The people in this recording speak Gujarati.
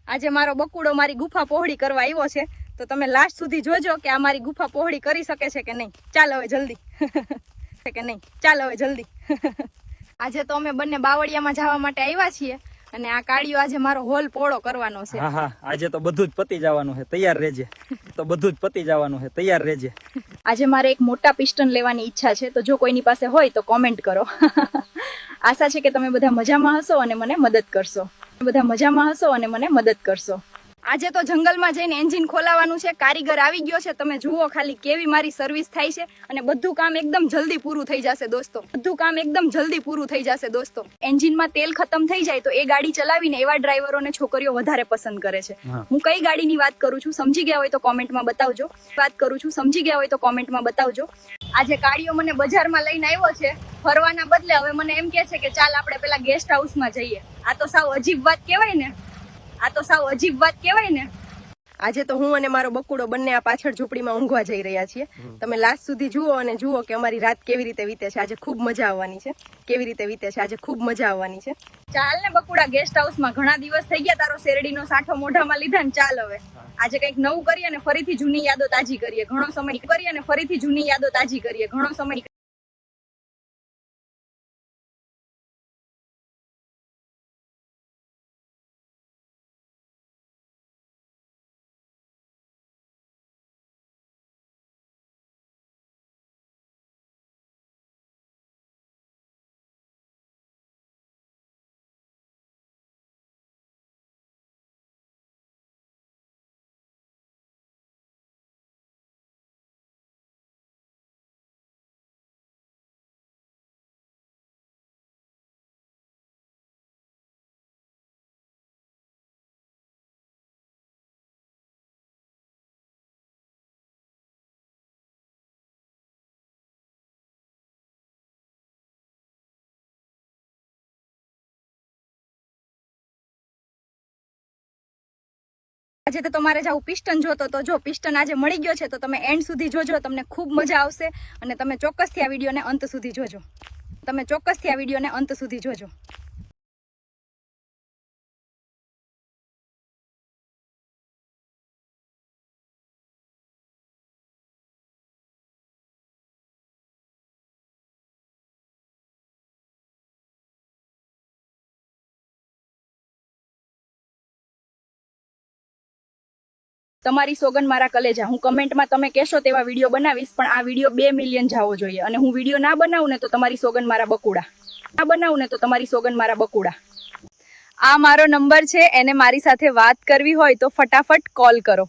આજે મારો બકુડો મારી ગુફા પહોળી કરવા આવ્યો છે, તો તમે લાસ્ટ સુધી જોજો કે આ મારી ગુફા પહોળી કરી શકે છે કે નહીં. ચાલ હવે જલ્દી કે નહીં, ચાલ હવે જલ્દી. આજે તો અમે બંને બાવળિયામાં જવા માટે આવ્યા છીએ અને આ કાળિયો આજે મારો હોલ પોળો કરવાનો છે. હા હા, આજે તો બધું જ પતી જવાનું છે, તૈયાર રહેજે. તો બધું જ પતી જવાનું છે, તૈયાર રહેજે. આજે મારે એક મોટા પિસ્ટન લેવાની ઈચ્છા છે, તો જો કોઈની પાસે હોય તો કોમેન્ટ કરો. આશા છે કે તમે બધા મજામાં હશો અને મને મદદ કરશો. બધા મજામાં હશો અને મને મદદ કરશો. આજે તો જંગલમાં જઈને એન્જિન ખોલાવાનું છે. કારીગર આવી ગયો છે, તમે જુઓ ખાલી કેવી મારી સર્વિસ થાય છે અને બધું કામ એકદમ જલ્દી પૂરું થઈ જશે દોસ્તો. બધું કામ એકદમ જલ્દી પૂરું થઈ જશે દોસ્તો. એન્જિનમાં તેલ ખતમ થઈ જાય તો એ ગાડી ચલાવીને એવા ડ્રાઈવરોને છોકરીઓ વધારે પસંદ કરે છે. હું કઈ ગાડીની વાત કરું છું સમજી ગયા હોય તો કોમેન્ટમાં બતાવજો. સમજી ગયા હોય તો કોમેન્ટમાં બતાવજો. આજે કાળિયો મને બજારમાં લઈને આવ્યો છે ફરવાના બદલે. હવે મને એમ કહે છે કે ચાલ આપણે પેલા ગેસ્ટ હાઉસમાં જઈએ. આ તો સાવ અજીબ વાત કહેવાય ને. આજે તો હું અને મારો બકુડો બંને આ પાછળ ઝૂંપડીમાં ઊંઘવા જઈ રહ્યા છીએ. તમે લાસ્ટ સુધી જુઓ અને જુઓ કે અમારી રાત કેવી રીતે વીતે છે. આજે ખૂબ મજા આવવાની છે. ચાલ ને બકુડા, ગેસ્ટ હાઉસમાં ઘણા દિવસ થઈ ગયા તારો શેરડીનો સાઠો મોઢામાં લીધા ને. ચાલ હવે આજે કંઈક નવું કરીએ અને ફરીથી જૂની યાદો તાજી કરીએ. ઘણો સમય આજે તો તમારે જાવું પિસ્ટન જોતો, તો જો પિસ્ટન આજે મળી ગયો છે. તો તમે એન્ડ સુધી જોજો, તમને ખૂબ મજા આવશે અને તમે ચોક્કસથી આ વિડીયોને અંત સુધી જોજો. તમારી સોગન મારા કલેજા, હું કમેન્ટમાં તમે કહેશો તેવા વિડીયો બનાવીશ, પણ આ વિડીયો 2 મિલિયન જવો જોઈએ. અને હું વિડીયો ના બનાવું ને તો તમારી સોગન મારા બકુડા. આ મારો નંબર છે, એને મારી સાથે વાત કરવી હોય તો ફટાફટ કોલ કરો.